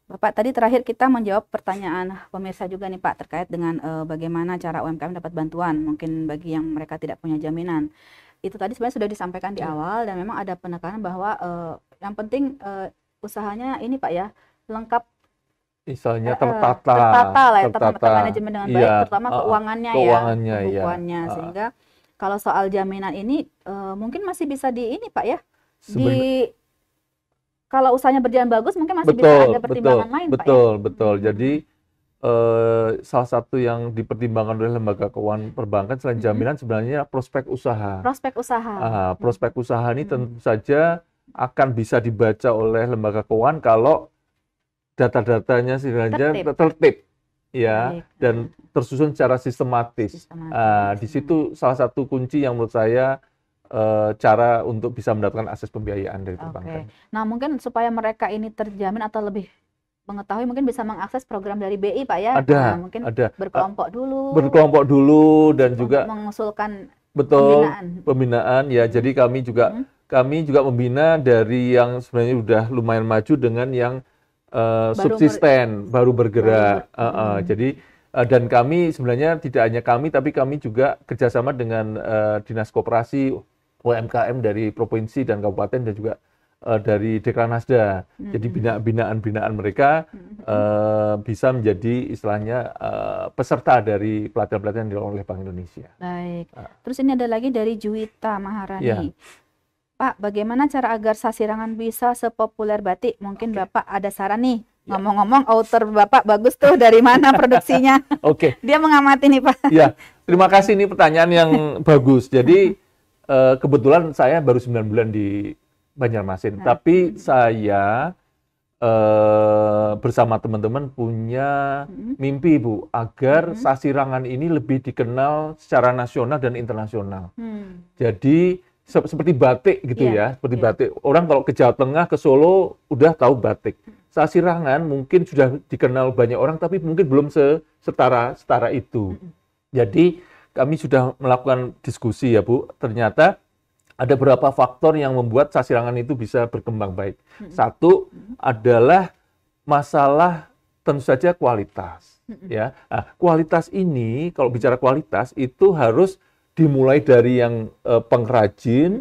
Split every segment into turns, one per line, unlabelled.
Bapak tadi terakhir kita menjawab pertanyaan pemirsa juga nih Pak terkait dengan bagaimana cara UMKM dapat bantuan mungkin bagi yang mereka tidak punya jaminan. Itu tadi sebenarnya sudah disampaikan di awal dan memang ada penekanan bahwa yang penting usahanya ini Pak ya lengkap,
Misalnya tertata,
tertata lah ya,
tertata,
termanajemen dengan baik,
iya,
terutama keuangannya ya,
keuangannya, ya,
pembukuannya, sehingga kalau soal jaminan ini mungkin masih bisa di ini Pak ya,
sebenarnya.
di kalau usahanya berjalan bagus mungkin masih bisa
Betul,
ada
betul,
pertimbangan lain Pak ya.
betul, betul. Jadi
Mhm.
salah satu yang dipertimbangkan oleh lembaga keuangan perbankan selain
Mhm.
jaminan sebenarnya prospek usaha.
Prospek usaha.
Prospek usaha ini
Mhm.
tentu saja akan bisa dibaca oleh lembaga keuangan kalau data-datanya sebenarnya
Tertib.
tertib, ya,
Baik.
dan tersusun secara sistematis. Di
Sistematis.
situ salah satu kunci yang menurut saya cara untuk bisa mendapatkan akses pembiayaan dari perbankan.
Oke. Nah, mungkin supaya mereka ini terjamin atau lebih mengetahui mungkin bisa mengakses program dari BI Pak ya.
Ada,
Mungkin
ada.
berkelompok dulu
Berkelompok dulu dan
untuk
juga
mengusulkan
betul
pembinaan.
pembinaan ya. Jadi kami juga membina dari yang sebenarnya udah lumayan maju dengan yang
Baru
subsisten, baru bergerak.
baru
Jadi dan kami sebenarnya tidak hanya kami, tapi kami juga kerjasama dengan Dinas Koperasi UMKM dari provinsi dan kabupaten dan juga dari Dekranasda. Jadi binaan-binaan mereka bisa menjadi istilahnya peserta dari pelatihan-pelatihan yang dilakukan oleh Bank Indonesia.
Baik. Terus ini ada lagi dari Juwita Maharani.
Ya.
Pak, bagaimana cara agar Sasirangan bisa sepopuler batik? Mungkin Bapak ada saran nih. Ngomong-ngomong, author Bapak bagus tuh, dari mana produksinya?
Oke.
Dia mengamati nih, Pak.
Ya, terima kasih, ini pertanyaan yang bagus. Jadi kebetulan saya baru 9 bulan di Banjarmasin, tapi saya bersama teman-teman punya mimpi, Bu, agar Sasirangan ini lebih dikenal secara nasional dan internasional. Jadi seperti batik gitu ya, seperti batik. Orang kalau ke Jawa Tengah, ke Solo udah tahu batik. Sasirangan mungkin sudah dikenal banyak orang, tapi mungkin belum setara itu. Jadi kami sudah melakukan diskusi ya, Bu. Ternyata ada beberapa faktor yang membuat Sasirangan itu bisa berkembang baik. Satu adalah masalah tentu saja kualitas. Ya, kualitas ini kalau bicara kualitas itu harus dimulai dari yang pengrajin,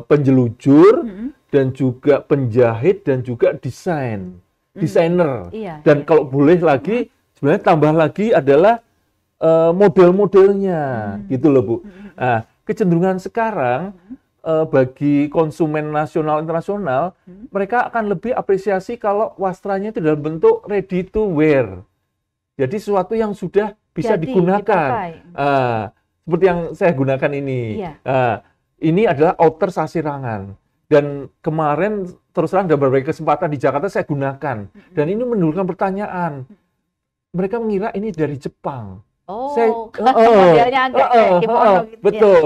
penjelujur, dan juga penjahit dan juga desainer. Dan kalau boleh lagi sebenarnya tambah lagi adalah model-modelnya, gitu loh, Bu. Kecenderungan sekarang bagi konsumen nasional internasional, mereka akan lebih apresiasi kalau wastranya itu dalam bentuk ready to wear. Jadi sesuatu yang sudah bisa digunakan. Seperti yang saya gunakan ini. Ini adalah outer Sasirangan. Dan kemarin terus terang ada berbagai kesempatan di Jakarta saya gunakan. Dan ini menimbulkan pertanyaan. Mereka mengira ini dari Jepang.
Modelnya agak kimono gitu.
Betul.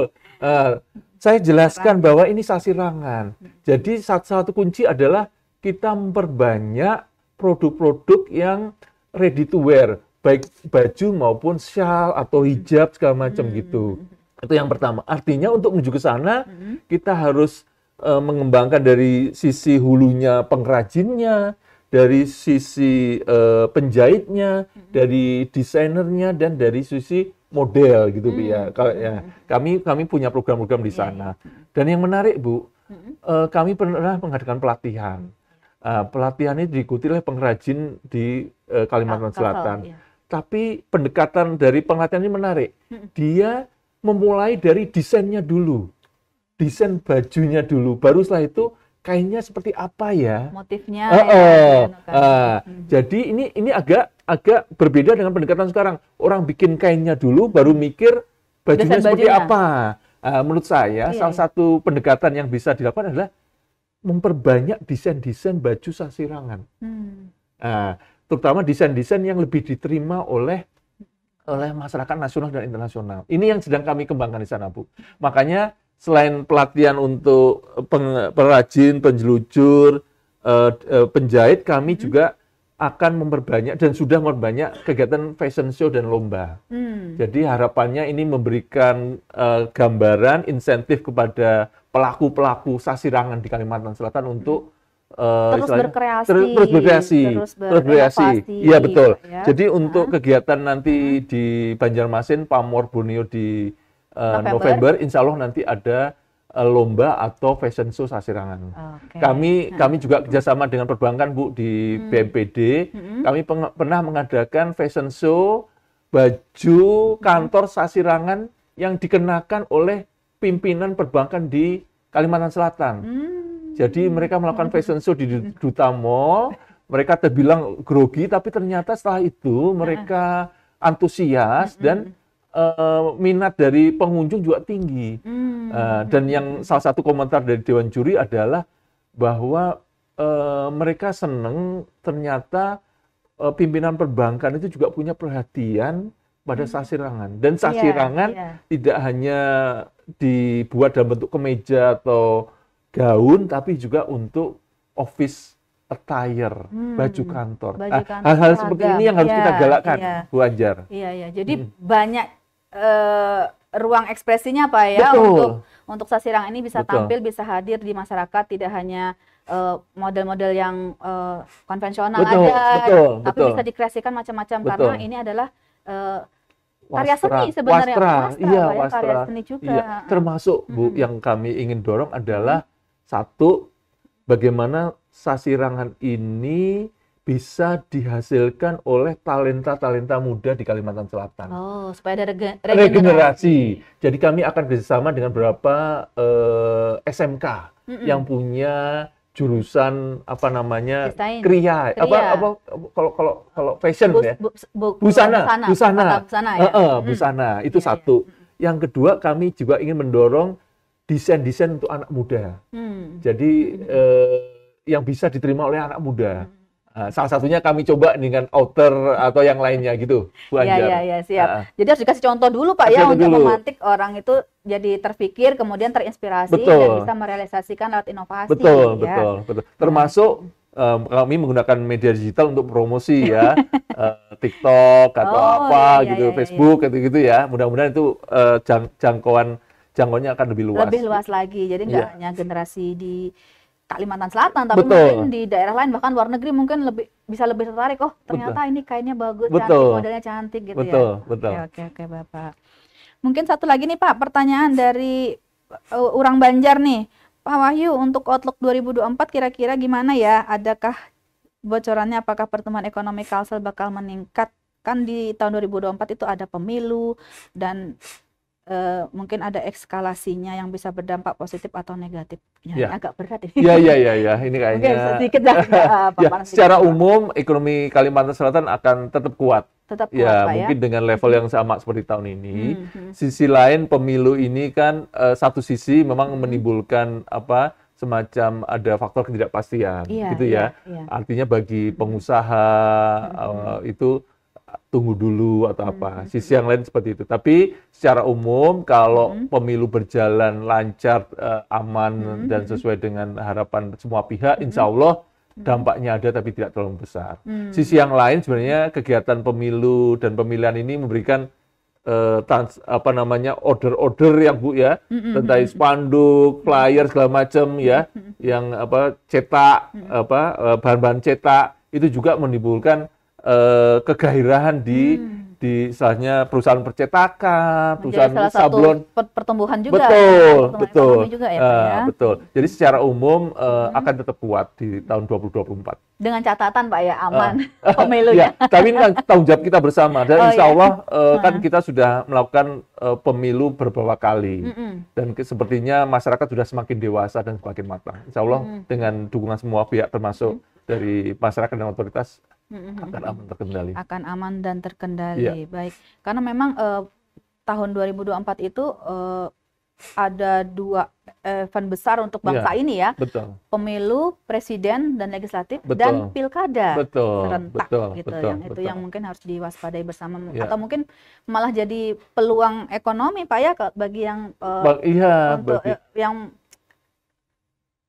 Saya jelaskan bahwa ini Sasirangan. Jadi satu kunci adalah kita memperbanyak produk-produk yang ready to wear, baik baju maupun shawl atau hijab segala macam gitu. Itu yang pertama. Artinya untuk menuju ke sana kita harus mengembangkan dari sisi hulunya pengrajinnya, dari sisi penjahitnya, dari desainernya, dan dari sisi model gitu, Bu ya. Kalau ya kami punya program-program di sana. Dan yang menarik, Bu, kami pernah mengadakan pelatihan. Pelatihan ini diikuti oleh pengrajin di Kalimantan Selatan. Tapi pendekatan dari pelatihan ini menarik. Dia memulai dari desainnya dulu. Desain bajunya dulu. Baru setelah itu kainnya seperti apa ya?
Motifnya.
Jadi ini agak berbeda dengan pendekatan sekarang. Orang bikin kainnya dulu, baru mikir bajunya seperti apa. Menurut saya, salah satu pendekatan yang bisa dilakukan adalah memperbanyak desain-desain baju Sasirangan. Terutama desain-desain yang lebih diterima oleh masyarakat nasional dan internasional. Ini yang sedang kami kembangkan di sana, Bu. Makanya selain pelatihan untuk pengrajin, penjelujur, penjahit, kami juga akan memperbanyak dan sudah memperbanyak kegiatan fashion show dan lomba. Jadi harapannya ini memberikan gambaran insentif kepada pelaku-pelaku Sasirangan di Kalimantan Selatan untuk
terus
istilahnya
berkreasi,
terus berkreasi,
terus
terus berkreasi.
berinovasi,
Iya betul.
Pak ya.
Jadi untuk kegiatan nanti di Banjarmasin, Pamor, Borneo di
November.
November, insya Allah nanti ada lomba atau fashion show Sasirangan.
Oke.
Kami juga kerjasama dengan perbankan Bu di BNPD. Kami pernah mengadakan fashion show baju kantor Sasirangan yang dikenakan oleh pimpinan perbankan di Kalimantan Selatan. Jadi mereka melakukan fashion show di Duta Mall, mereka terbilang grogi, tapi ternyata setelah itu mereka antusias dan minat dari pengunjung juga tinggi. Dan yang salah satu komentar dari Dewan Juri adalah bahwa mereka senang ternyata pimpinan perbankan itu juga punya perhatian pada Sasirangan. Dan Sasirangan tidak hanya dibuat dalam bentuk kemeja atau gaun, tapi juga untuk office attire, baju kantor. Hal-hal seperti ini yang harus kita galakkan, Bu Anjar.
Iya. Jadi banyak ruang ekspresinya Pak ya, untuk Sasirangan ini bisa tampil, bisa hadir di masyarakat, tidak hanya model-model yang konvensional tapi bisa dikreasikan macam-macam karena ini adalah karya seni sebenarnya.
Wastra.
Karya seni juga.
Iya. Termasuk Bu yang kami ingin dorong adalah satu, bagaimana Sasirangan ini bisa dihasilkan oleh talenta-talenta muda di Kalimantan Selatan.
Supaya ada
regenerasi. Jadi kami akan bersama dengan beberapa SMK yang punya jurusan kriya, kalau fashion busana itu satu. Yang kedua, kami juga ingin mendorong desain-desain untuk anak muda. Jadi yang bisa diterima oleh anak muda. Salah satunya kami coba dengan outer atau yang lainnya gitu, Bu Anjar.
Iya, siap. Jadi harus dikasih contoh dulu Pak ya untuk memantik orang itu jadi terpikir, kemudian terinspirasi dan bisa merealisasikan lewat inovasi.
Betul. Termasuk kami menggunakan media digital untuk promosi ya, TikTok atau Facebook gitu ya. Mudah-mudahan itu jangkauannya akan lebih luas.
Lebih luas lagi. Jadi nggak hanya generasi di Kalimantan Selatan, tapi mungkin di daerah lain bahkan luar negeri mungkin bisa lebih tertarik. Ternyata ini kainnya bagus, cantik, modelnya cantik gitu ya. Oke Bapak. Mungkin satu lagi nih Pak, pertanyaan dari orang Banjar nih. Pak Wahyu, untuk outlook 2024 kira-kira gimana ya? Adakah bocorannya apakah pertumbuhan ekonomi Kalsel bakal meningkat? Kan di tahun 2024 itu ada pemilu dan mungkin ada eskalasinya yang bisa berdampak positif atau negatif. Agak berat ini.
Iya. Ini kayaknya.
Mungkin sedikit
secara umum ekonomi Kalimantan Selatan akan tetap kuat.
Pak,
mungkin dengan level yang sama seperti tahun ini. Sisi lain pemilu ini kan satu sisi memang menimbulkan semacam ada faktor ketidakpastian, gitu ya. Artinya bagi pengusaha itu tunggu dulu atau apa. Sisi yang lain seperti itu. Tapi secara umum kalau pemilu berjalan lancar, aman dan sesuai dengan harapan semua pihak, insya Allah dampaknya ada tapi tidak terlalu besar. Sisi yang lain sebenarnya kegiatan pemilu dan pemilihan ini memberikan order-order yang Bu ya, tentang spanduk, flyer segala macam ya, yang cetak, bahan-bahan cetak itu juga menimbulkan kegairahan di istilahnya perusahaan percetakan, perusahaan sablon,
pertumbuhan juga.
Betul.
Juga ya, Pak, ya?
Betul. Jadi secara umum akan tetap kuat di tahun 2024.
Dengan catatan Pak ya, aman pemilunya.
Tapi ini kan tanggung jawab kita bersama. Dan insya Allah kan kita sudah melakukan pemilu beberapa kali. Dan sepertinya masyarakat sudah semakin dewasa dan semakin matang. Insya Allah dengan dukungan semua pihak termasuk dari masyarakat dan otoritas akan aman terkendali.
Akan aman dan terkendali. Baik. Karena memang tahun 2024 itu ada dua event besar untuk bangsa ini ya.
Betul.
Pemilu presiden dan legislatif dan pilkada serentak gitu. Itu yang mungkin harus diwaspadai bersama atau mungkin malah jadi peluang ekonomi Pak ya bagi yang yang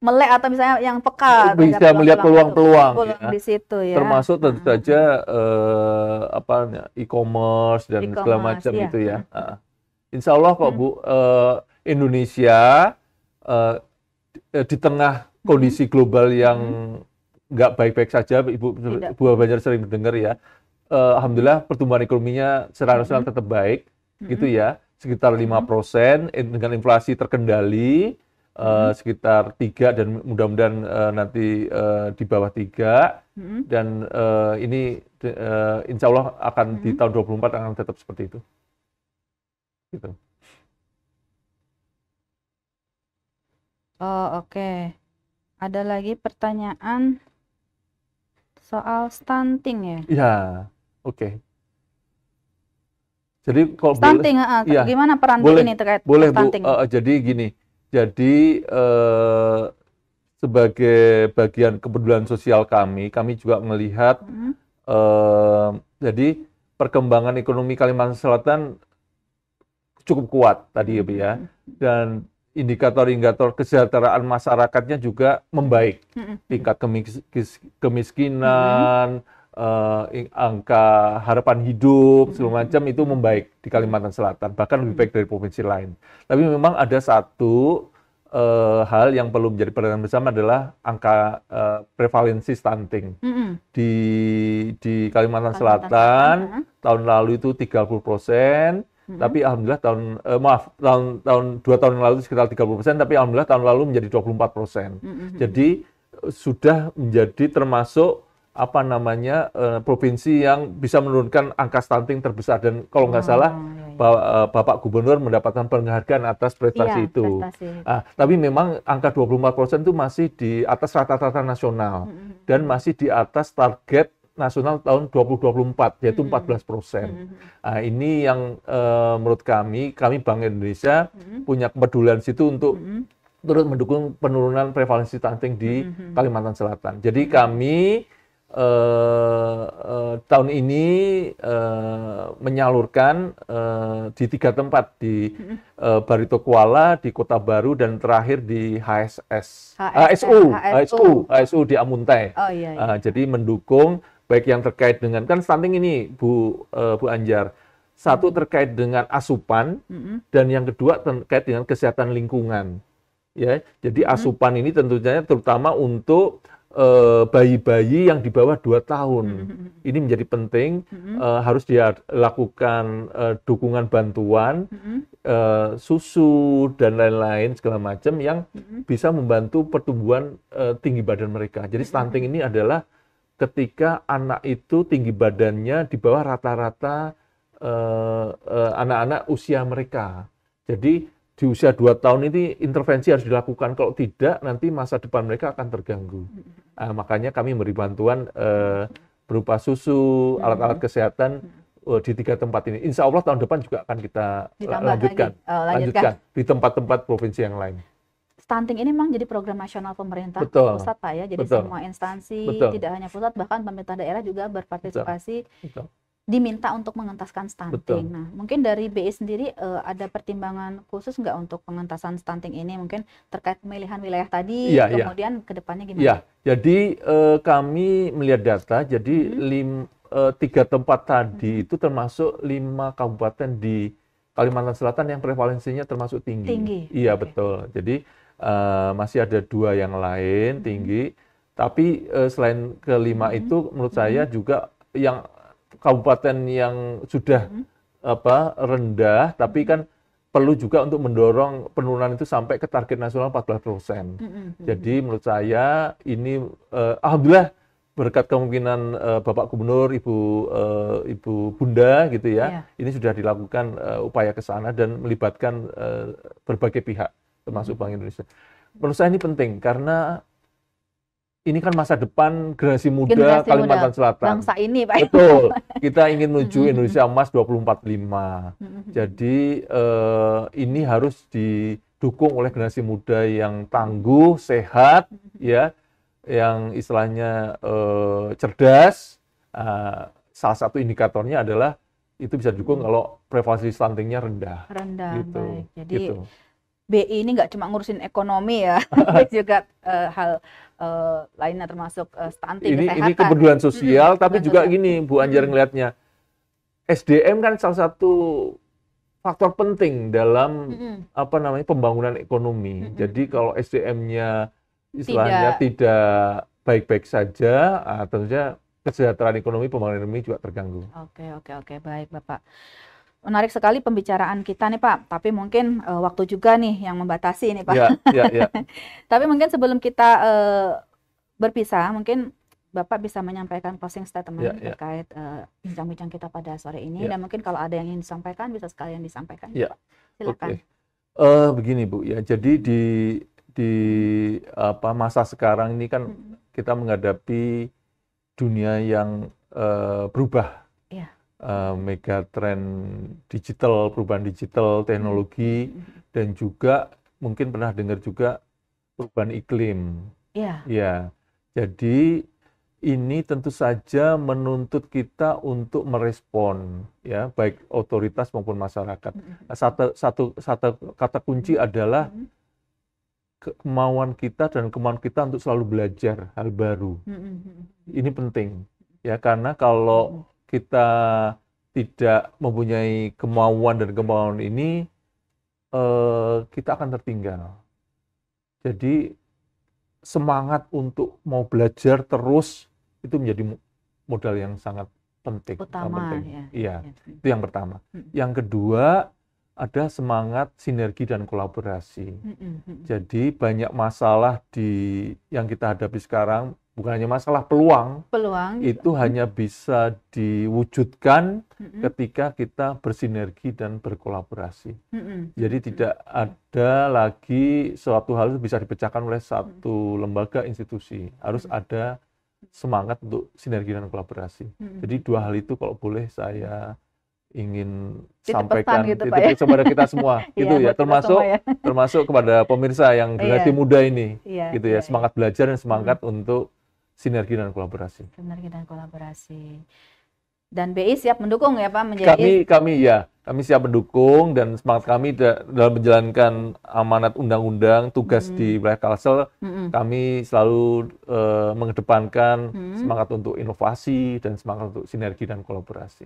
melek atau misalnya yang peka
bisa melihat peluang-peluang
di situ ya.
Termasuk tentu saja e-commerce dan segala macam itu ya. Insya Allah kok Bu, Indonesia di tengah kondisi global yang nggak baik-baik saja,
Tidak.
Bu Banjar sering mendengar ya. Alhamdulillah pertumbuhan ekonominya secara nasional tetap baik, gitu ya, sekitar 5%, dengan inflasi terkendali, sekitar 3 dan mudah-mudahan nanti di bawah 3, dan ini insya Allah akan di tahun 24 akan tetap seperti itu. Gitu.
Oh, oke. Ada lagi pertanyaan soal stunting ya?
Ya, oke. Jadi kalau
Stunting,
iya,
gimana peran
boleh,
ini terkait
boleh Bu.
stunting?
Jadi gini, jadi sebagai bagian kepedulian sosial kami juga melihat jadi perkembangan ekonomi Kalimantan Selatan cukup kuat tadi ya Bu ya, dan indikator-indikator kesejahteraan masyarakatnya juga membaik, tingkat kemiskinan, angka harapan hidup segala macam itu membaik di Kalimantan Selatan, bahkan lebih baik dari provinsi lain. Tapi memang ada satu hal yang perlu menjadi perhatian bersama adalah angka prevalensi stunting. Di Kalimantan Selatan tahun lalu itu 30%, tapi alhamdulillah tahun 2 tahun yang lalu itu sekitar 30%, tapi alhamdulillah tahun lalu menjadi 24%. Jadi sudah menjadi termasuk provinsi yang bisa menurunkan angka stunting terbesar, dan kalau nggak salah Bapak Gubernur mendapatkan penghargaan atas prestasi itu. Tapi memang angka 24% itu masih di atas rata-rata nasional dan masih di atas target nasional tahun 2024 yaitu 14%. Ini yang menurut kami Bank Indonesia punya kepedulian situ untuk turut mendukung penurunan prevalensi stunting di Kalimantan Selatan. Jadi kami tahun ini menyalurkan di 3 tempat, di Barito Kuala, di Kota Baru, dan terakhir di HSU di Amuntai. Jadi mendukung baik yang terkait dengan, kan stunting ini Bu Anjar, satu terkait dengan asupan, dan yang kedua terkait dengan kesehatan lingkungan. Ya, jadi asupan ini tentunya terutama untuk bayi-bayi yang di bawah 2 tahun. Ini menjadi penting, harus dia lakukan dukungan bantuan, susu dan lain-lain segala macam yang bisa membantu pertumbuhan tinggi badan mereka. Jadi stunting ini adalah ketika anak itu tinggi badannya di bawah rata-rata anak-anak usia mereka. Jadi di usia 2 tahun ini intervensi harus dilakukan, kalau tidak nanti masa depan mereka akan terganggu. Makanya kami memberi bantuan berupa susu, alat-alat kesehatan di 3 tempat ini. Insya Allah tahun depan juga akan kita lanjutkan di tempat-tempat provinsi yang lain.
Stunting ini memang jadi program nasional pemerintah pusat Pak ya, jadi semua instansi, tidak hanya pusat, bahkan pemerintah daerah juga berpartisipasi, diminta untuk mengentaskan stunting. Nah, mungkin dari BI sendiri ada pertimbangan khusus nggak untuk pengentasan stunting ini, mungkin terkait pemilihan wilayah tadi, kemudian ke depannya gimana?
Iya, jadi kami melihat data, jadi 3 tempat tadi itu termasuk 5 kabupaten di Kalimantan Selatan yang prevalensinya termasuk tinggi. Iya, betul. Jadi masih ada 2 yang lain tinggi, tapi selain ke-5 itu menurut saya juga yang kabupaten yang sudah rendah, tapi kan perlu juga untuk mendorong penurunan itu sampai ke target nasional 14%. Jadi menurut saya ini alhamdulillah berkat kemungkinan Bapak Gubernur, Ibu Bunda gitu ya, ini sudah dilakukan upaya ke sana dan melibatkan berbagai pihak termasuk Bank Indonesia. Menurut saya ini penting karena ini kan masa depan generasi muda Kalimantan Selatan.
Bangsa ini, Pak.
Betul. Kita ingin menuju Indonesia Emas 2045. Jadi ini harus didukung oleh generasi muda yang tangguh, sehat, ya, yang istilahnya cerdas. Salah satu indikatornya adalah itu bisa didukung kalau prevalensi stuntingnya rendah. Gitu.
Baik. Jadi BI ini nggak cuma ngurusin ekonomi ya, tapi juga hal lainnya termasuk stunting, kesehatan.
Ini kepedulian sosial, tapi juga gini Bu Anjar ngelihatnya, SDM kan salah satu faktor penting dalam pembangunan ekonomi. Jadi kalau SDM-nya istilahnya tidak baik-baik saja, tentunya kesejahteraan ekonomi, pembangunan ekonomi juga terganggu.
Oke, baik Bapak. Menarik sekali pembicaraan kita nih Pak, tapi mungkin waktu juga nih yang membatasi nih Pak.
Ya.
Tapi mungkin sebelum kita berpisah, mungkin Bapak bisa menyampaikan closing statement terkait bincang-bincang kita pada sore ini, dan mungkin kalau ada yang ingin disampaikan bisa sekalian disampaikan. Silakan.
Begini Bu ya, jadi di masa sekarang ini kan kita menghadapi dunia yang berubah. Megatrend digital, perubahan digital, teknologi, dan juga mungkin pernah dengar juga perubahan iklim. Ya, jadi ini tentu saja menuntut kita untuk merespon, ya, baik otoritas maupun masyarakat. Satu kata kunci adalah kemauan kita dan kemauan kita untuk selalu belajar hal baru. Ini penting, ya, karena kalau kita tidak mempunyai kemauan dan kemauan ini, kita akan tertinggal. Jadi semangat untuk mau belajar terus itu menjadi modal yang sangat penting.
Utama,
Iya, itu yang pertama. Yang kedua ada semangat sinergi dan kolaborasi. Jadi banyak masalah yang kita hadapi sekarang, bukan hanya masalah peluang itu hanya bisa diwujudkan ketika kita bersinergi dan berkolaborasi. Jadi tidak ada lagi suatu hal itu bisa dipecahkan oleh satu lembaga institusi. Harus ada semangat untuk sinergi dan kolaborasi. Jadi dua hal itu kalau boleh saya ingin sampaikan kepada kita semua, gitu ya, termasuk kepada pemirsa yang generasi muda ini, gitu ya, semangat belajar dan semangat untuk sinergi dan kolaborasi.
Dan BI siap mendukung ya Pak menjadi.
Kami siap mendukung, dan semangat kami dalam menjalankan amanat undang-undang tugas di wilayah Kalsel, kami selalu mengedepankan semangat untuk inovasi dan semangat untuk sinergi dan kolaborasi.